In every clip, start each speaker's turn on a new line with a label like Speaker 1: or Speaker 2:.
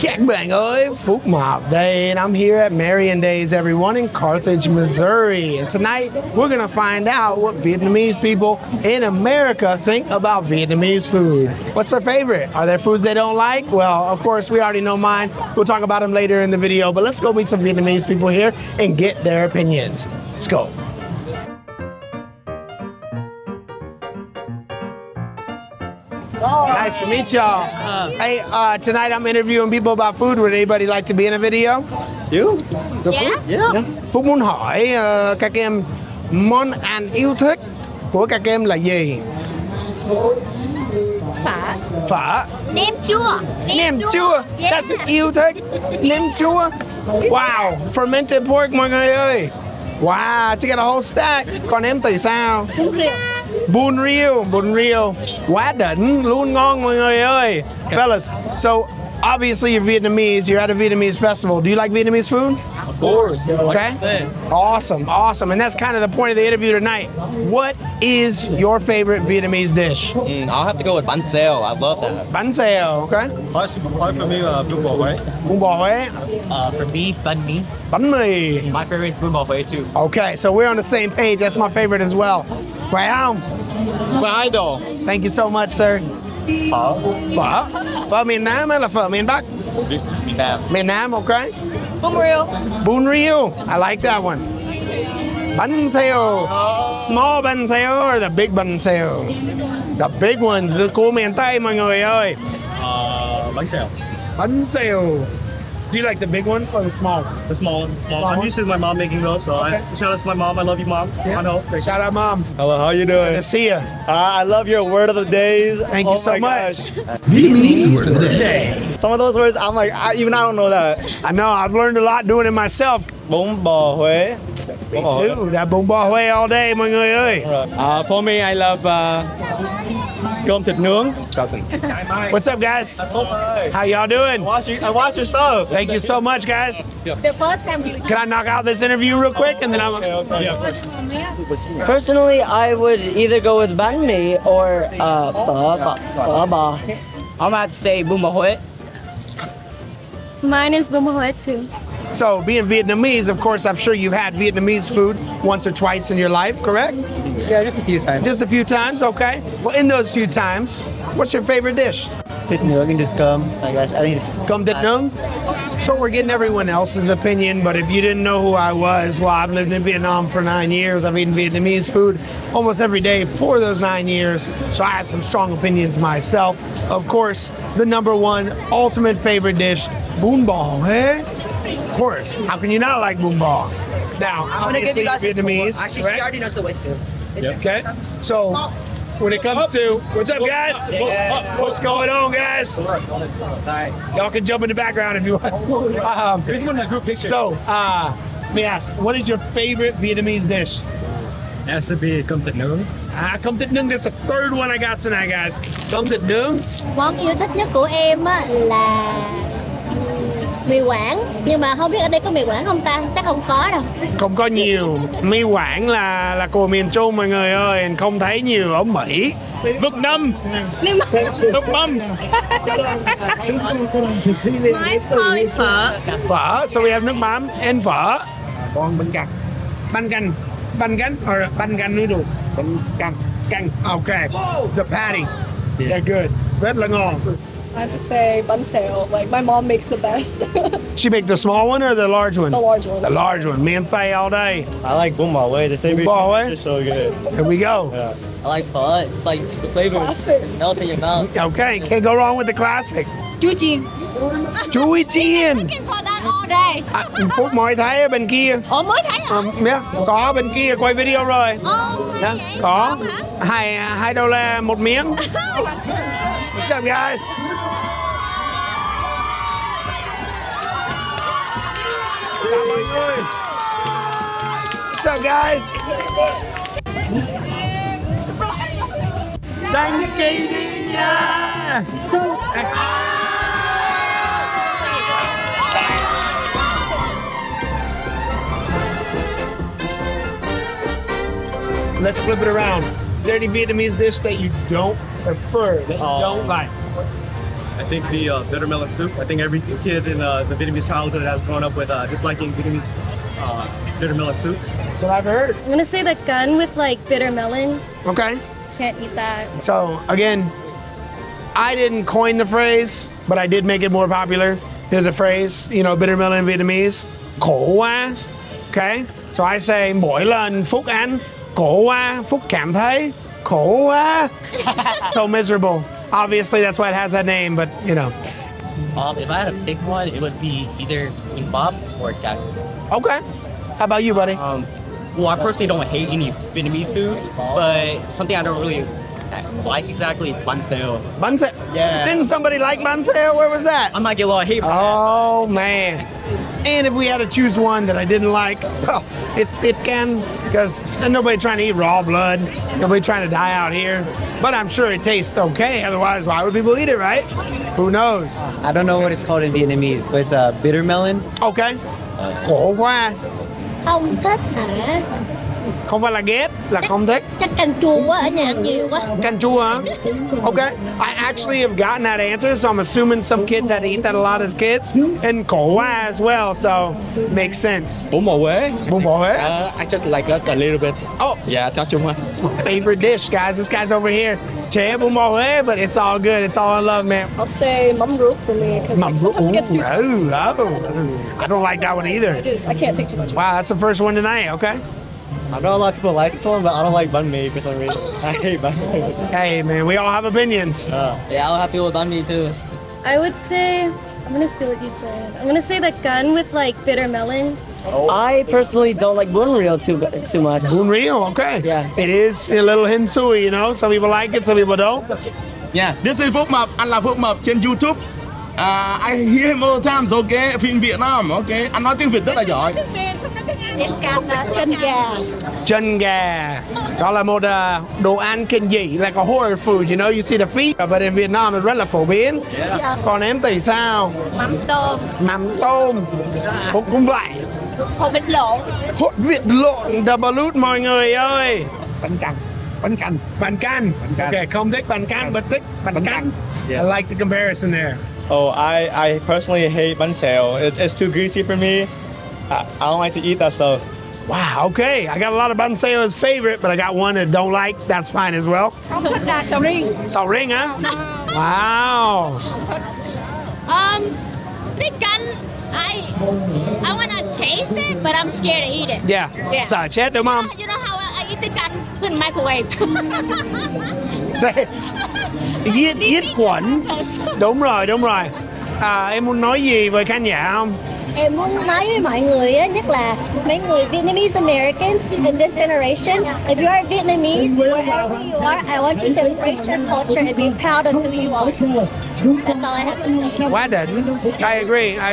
Speaker 1: Các bạn ơi, Phúc Mop Day, and I'm here at Marian Days, everyone, in Carthage, Missouri. And tonight, we're gonna find out what Vietnamese people in America think about Vietnamese food. What's their favorite? Are there foods they don't like? Well, of course, we already know mine. We'll talk about them later in the video, but let's go meet some Vietnamese people here and get their opinions. Let's go. Nice to meet y'all. Hey, tonight I'm interviewing people about food. Would anybody like to be in a video?
Speaker 2: You?
Speaker 1: Yeah. Phúc muốn hỏi các em món ăn yêu thích của các em là gì?
Speaker 3: Phở.
Speaker 1: Phở.
Speaker 3: Nem chua.
Speaker 1: Nem chua.
Speaker 3: Yeah.
Speaker 1: That's yêu thích. Nem chua. Wow. Fermented pork mọi người ơi. Wow, she got a whole stack. Còn em thì sao? Bún riêu. Quá đỉnh, luôn ngon mọi người ơi. Fellas, so obviously you're Vietnamese, you're at a Vietnamese festival. Do you like Vietnamese food?
Speaker 2: Of course.
Speaker 1: Okay. Awesome. And that's kind of the point of the interview tonight. What is your favorite Vietnamese dish?
Speaker 2: I'll have to go with bánh xèo. I love that.
Speaker 1: Bánh xèo, okay.
Speaker 4: For me, bún bò Huế.
Speaker 1: Bún bò Huế.
Speaker 2: For me, banh mi.
Speaker 1: Bánh mì.
Speaker 2: My favorite is bún bò Huế too.
Speaker 1: Okay, so we're on the same page. That's my favorite as well. Khỏe không?
Speaker 2: My idol.
Speaker 1: Thank you so much, sir. Phở miền Nam hay là phở miền Bắc?
Speaker 2: Miền Nam.
Speaker 1: Miền Nam, okay.
Speaker 3: Bún riêu.
Speaker 1: I like that one. Bánh xèo. Small bánh xèo or the big bánh xèo? The big ones của miền Tây mọi người ơi.
Speaker 4: Bánh xèo.
Speaker 1: Bánh xèo. Do you like the big one or the small?
Speaker 4: The small one. I'm used to my mom making those, so
Speaker 1: Okay.
Speaker 4: shout out to my mom. I love you, Mom.
Speaker 1: Yeah.
Speaker 4: I know.
Speaker 1: Shout out, Mom.
Speaker 4: Hello, how you doing?
Speaker 1: Good to see you.
Speaker 4: I love your word of the days.
Speaker 1: Thank you so much.
Speaker 5: Vietnamese word of the day.
Speaker 4: Some of those words, I'm like, I don't know that.
Speaker 1: I know, I've learned a lot doing it myself.
Speaker 4: Bún bò Huế.
Speaker 1: Me too. That bún bò Huế all day, mọi người ơi.
Speaker 6: For me, I love cơm thịt nướng.
Speaker 1: What's up, guys? How y'all doing?
Speaker 4: I watched your stuff.
Speaker 1: Thank you so much, guys.
Speaker 3: The first time we
Speaker 1: Can I knock out this interview real quick and then I'm...
Speaker 4: Okay.
Speaker 7: Personally, I would either go with banh mi or phở bò.
Speaker 6: I'm about to say bún bò Huế.
Speaker 3: Mine is bún bò Huế too.
Speaker 1: So, being Vietnamese, of course, I'm sure you've had Vietnamese food once or twice in your life, correct?
Speaker 6: Yeah, just a few times.
Speaker 1: Just a few times, okay. Well, in those few times, what's your favorite dish?
Speaker 7: Thịt nướng and just cơm, I guess. I think it's
Speaker 1: Cơm thịt nướng? So we're getting everyone else's opinion, but if you didn't know who I was, well, I've lived in Vietnam for 9 years. I've eaten Vietnamese food almost every day for those 9 years, so I have some strong opinions myself. Of course, the #1 ultimate favorite dish, bún bò Huế. Of course, how can you not like bún bò? Now, I'm gonna give you guys Vietnamese.
Speaker 7: Actually, she already knows the way to.
Speaker 1: Okay, so when it comes to what's up, guys? What's going on, guys? Y'all can jump in the background if you want.
Speaker 4: Here's one in the group picture.
Speaker 1: So, let me ask, what is your favorite Vietnamese dish?
Speaker 4: Has to be cơm thịt nướng.
Speaker 1: Cơm thịt nướng. That's the third one I got tonight, guys. Cơm thịt nướng.
Speaker 3: Món yêu thích nhất của em á là mì Quảng, nhưng mà không biết ở đây có mì Quảng không ta, chắc không có đâu.
Speaker 1: Không có nhiều. Mì Quảng là của miền Trung mọi người ơi, không thấy nhiều ở Mỹ.
Speaker 6: Việt Nam.
Speaker 3: Nhưng mà
Speaker 6: Nước mắm.
Speaker 3: mine's probably phở.
Speaker 1: Phở, so we have nước mắm and phở. Còn bánh canh. Bánh canh or bánh canh noodles? Bánh canh. Okay. The patties. They're good. Rất là ngon.
Speaker 8: I have to say bánh xèo. Like my mom makes the best.
Speaker 1: She make the small one or the large one?
Speaker 8: The large one.
Speaker 1: The large one. Me and Thay all day.
Speaker 4: I like bún bò Huế. The savory
Speaker 1: Bún bò Huế?
Speaker 4: is so good.
Speaker 1: Here we go.
Speaker 4: Yeah.
Speaker 7: I like phở. It's like the flavors
Speaker 8: Classic.
Speaker 7: melt in your mouth.
Speaker 1: Okay, can't go wrong with the classic.
Speaker 3: Chua chiên.
Speaker 1: Chuối chiên.
Speaker 3: Looking for that all day.
Speaker 1: Phúc mới thấy ở bên kia.
Speaker 3: Ủa mới thấy hả?
Speaker 1: Yeah, có bên kia quay video rồi.
Speaker 3: Hay
Speaker 1: Yeah,
Speaker 3: vậy?
Speaker 1: có.
Speaker 3: Ngon hả?
Speaker 1: $2 một miếng. What's up, guys? What's up, guys? Đăng ký đi nha. Let's flip it around. Is there any Vietnamese dish that you don't prefer, that you don't like?
Speaker 4: I think the bitter melon soup. I think every kid in the Vietnamese childhood has grown up with just liking Vietnamese bitter melon soup.
Speaker 1: That's what I've heard.
Speaker 8: I'm gonna say the gun with like bitter melon.
Speaker 1: Okay.
Speaker 8: Can't eat that.
Speaker 1: So again, I didn't coin the phrase, but I did make it more popular. There's a phrase, you know, bitter melon in Vietnamese, khổ quá. Okay, so I say mỗi lần Phúc ăn, khổ quá, Phúc cảm thấy khổ quá. So miserable. Obviously, that's why it has that name, but you know.
Speaker 2: If I had to pick one, it would be either kimbap or chai.
Speaker 1: Okay. How about you, buddy?
Speaker 2: Well, I personally don't hate any Vietnamese food, but something I don't really like exactly is banh xeo.
Speaker 1: Banh xeo?
Speaker 2: Yeah.
Speaker 1: Didn't somebody like banh xeo? Where was that?
Speaker 2: I might get a lot of hate for that.
Speaker 1: Oh, man. And if we had to choose one that I didn't like, well, it can, because nobody trying to eat raw blood, nobody trying to die out here. But I'm sure it tastes okay. Otherwise, why would people eat it, right? Who knows?
Speaker 2: I don't know what it's called in Vietnamese, but it's a bitter melon.
Speaker 1: Okay. Khổ quá.
Speaker 3: Không thích hả?
Speaker 1: Không phải là ghét, là không thích.
Speaker 3: Chắc canh chua quá, ở nhà ăn nhiều quá.
Speaker 1: Canh chua, huh? Okay. I actually have gotten that answer, so I'm assuming some kids had to eat that a lot as kids. And khổ quá as well, so makes sense.
Speaker 6: Bún bò Huế.
Speaker 1: Bún bò Huế?
Speaker 6: I just like that a little bit.
Speaker 1: Oh.
Speaker 6: Yeah, touch one.
Speaker 1: It's my favorite dish, guys. This guy's over here. Chè bún bò Huế, but it's all good. It's all I love, man.
Speaker 8: I'll say mắm ruốc for me because like, sometimes it gets too spicy.
Speaker 1: I don't like that one either.
Speaker 8: I can't take too much.
Speaker 1: Wow, that's the first one tonight, okay?
Speaker 4: I know a lot of people like this one, but I don't like banh mi for some reason. I hate banh mi.
Speaker 1: Hey, man, we all have opinions.
Speaker 2: Yeah, I'll have to go with banh mi too.
Speaker 8: I would say, I'm gonna steal what you said. I'm gonna say the gun with like bitter melon.
Speaker 7: I personally don't like bún riêu too much.
Speaker 1: Bún riêu, okay.
Speaker 7: Yeah.
Speaker 1: It is a little hên xui, you know. Some people like it, some people don't.
Speaker 6: Yeah, this is Phúc Mập. Anh là Phúc Mập trên YouTube. I hear him all the times, okay? Phim Việt Nam, okay? Anh nói tiếng Việt rất là giỏi.
Speaker 3: Chân gà.
Speaker 1: Chân gà. Đó là một đồ ăn kinh dị, like a horror food, you know. You see the feet, but in Vietnam it's rất là phổ biến.
Speaker 3: Yeah.
Speaker 1: Còn em thì sao?
Speaker 3: Mắm tôm.
Speaker 1: Mắm tôm. Cũng vậy.
Speaker 3: Hột vịt lộn.
Speaker 1: Hột vịt lộn, double loot mọi người ơi. Bánh căn. Bánh căn. Bánh căn. Okay, không thích bánh căn, but thích bánh căn. I like the comparison there.
Speaker 4: Oh, I personally hate bánh xèo. It's too greasy for me. I don't like to eat that stuff.
Speaker 1: Wow, okay. I got a lot of bánh xèo as favorite, but I got one that don't like. That's fine as well.
Speaker 3: Không thích là sầu riêng.
Speaker 1: Sầu riêng, huh? Wow.
Speaker 3: The gun, I wanna taste it, but I'm scared to eat it.
Speaker 1: Yeah. Sợ chết đúng không?
Speaker 3: You know how I eat the gun in the microwave.
Speaker 1: Giết khuẩn. Đúng rồi. Em muốn nói gì với khán giả không?
Speaker 3: Em muốn nói với mọi người á, nhất là mấy người Vietnamese-Americans in this generation. If you are Vietnamese, wherever you are, I want you to embrace your culture and be proud of who you are. That's all I have to say.
Speaker 1: Quá đỉnh. I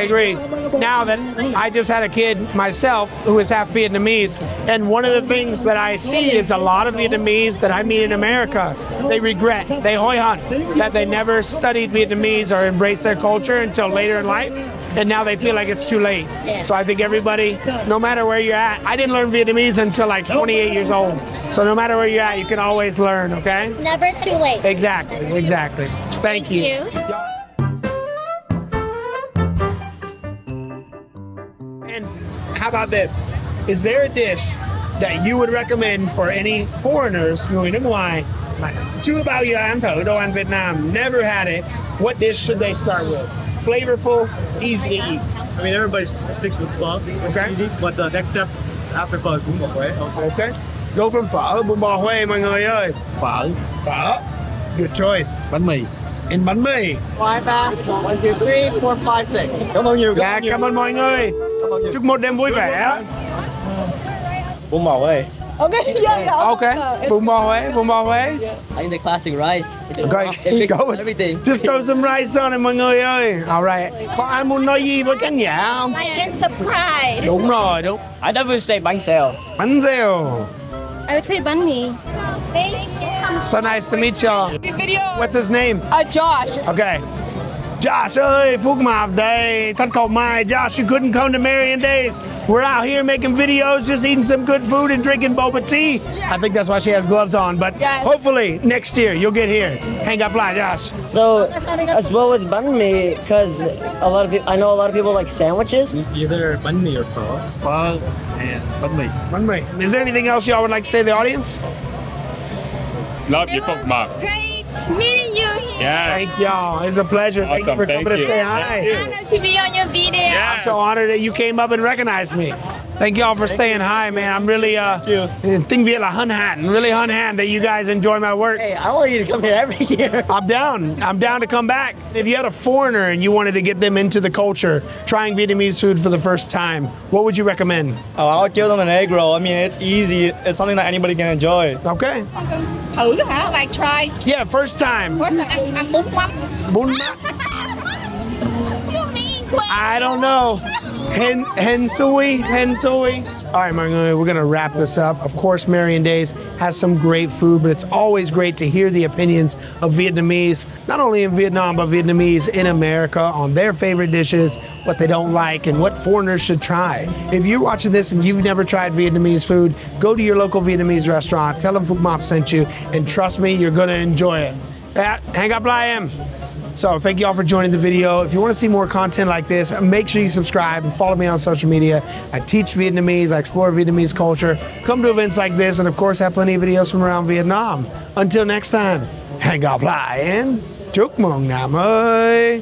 Speaker 1: agree. Now that I just had a kid myself who is half Vietnamese, and one of the things that I see is a lot of Vietnamese that I meet in America, they regret, they hối hận that they never studied Vietnamese or embraced their culture until later in life. And now they feel like it's too late.
Speaker 3: Yeah.
Speaker 1: So I think everybody, no matter where you're at, I didn't learn Vietnamese until like 28 years old. So no matter where you're at, you can always learn, okay?
Speaker 3: Never too late.
Speaker 1: Exactly. Thank you. And how about this? Is there a dish that you would recommend for any foreigners, người nước ngoài, chưa bao giờ ăn thử đồ ăn Việt Nam, never had it? What dish should they start with? Flavorful, easy to eat.
Speaker 4: I mean, everybody sticks with pho.
Speaker 1: Okay.
Speaker 4: Easy, but the next step after pho is bún bò Huế.
Speaker 1: Okay. Go from phở, bún bò Huế mọi người ơi. Phở. Good choice.
Speaker 2: Bánh mì.
Speaker 1: And bánh mì.
Speaker 2: 1, 2, 3, 4, 5, 6.
Speaker 4: Cảm ơn nhiều.
Speaker 1: Dạ, cảm ơn mọi người. Chúc một đêm vui vẻ.
Speaker 4: Bún bò Huế.
Speaker 8: Okay, yeah.
Speaker 1: Okay. Bún bò Huế.
Speaker 2: I think the classic rice.
Speaker 1: Okay,
Speaker 2: It
Speaker 1: go
Speaker 2: fixes everything.
Speaker 1: Just throw some rice on it mọi người ơi. Alright. Có ai muốn nói gì với khán giả không?
Speaker 3: I surprise.
Speaker 1: Đúng rồi.
Speaker 2: I never say bánh xèo.
Speaker 1: Bánh xèo.
Speaker 8: I would say banh mi.
Speaker 3: Thank you.
Speaker 1: So nice to meet y'all. What's his name?
Speaker 8: Josh.
Speaker 1: Okay. Josh ơi, Phúc Mập đây. Thất Cầu Mai. Josh, you couldn't come to Marian Days. We're out here making videos, just eating some good food and drinking boba tea. I think that's why she has gloves on, but hopefully next year you'll get here. Hang up line, Josh.
Speaker 7: So, as well with banh mi, because I know a lot of people like sandwiches.
Speaker 4: Either banh mi or pho. Pho and banh mi.
Speaker 1: Banh mi. Is there anything else y'all would like to say to the audience?
Speaker 6: Love you, Phúc Mập.
Speaker 9: Great meeting you here.
Speaker 6: Yeah.
Speaker 1: Thank y'all. It's a pleasure.
Speaker 6: Awesome.
Speaker 1: Thank you for coming to say hi.
Speaker 9: Honored to be on your video.
Speaker 1: I'm so honored that you came up and recognized me. Thank y'all for saying hi, man. I'm really think Viet là hân hạnh, really hân hạnh that you guys enjoy my work.
Speaker 7: Hey, I want you to come here every year.
Speaker 1: I'm down. I'm down to come back. If you had a foreigner and you wanted to get them into the culture, trying Vietnamese food for the first time, what would you recommend?
Speaker 4: Oh, I would give them an egg roll. I mean, it's easy. It's something that anybody can enjoy.
Speaker 1: Okay.
Speaker 9: Thử hả? Like try.
Speaker 1: Yeah, first time.
Speaker 9: First time ăn bún mắm.
Speaker 1: Bún mắm.
Speaker 9: You mean
Speaker 1: I don't know. Hen sui. All right, we're gonna wrap this up. Of course, Marian Days has some great food, but it's always great to hear the opinions of Vietnamese, not only in Vietnam, but Vietnamese in America on their favorite dishes, what they don't like, and what foreigners should try. If you're watching this and you've never tried Vietnamese food, go to your local Vietnamese restaurant, tell them Phuc Mop sent you, and trust me, you're gonna enjoy it. Hang up, Liam. So thank you all for joining the video. If you want to see more content like this, make sure you subscribe and follow me on social media. I teach Vietnamese, I explore Vietnamese culture, come to events like this, and of course have plenty of videos from around Vietnam. Until next time, hang up, and chúc mừng năm ơi.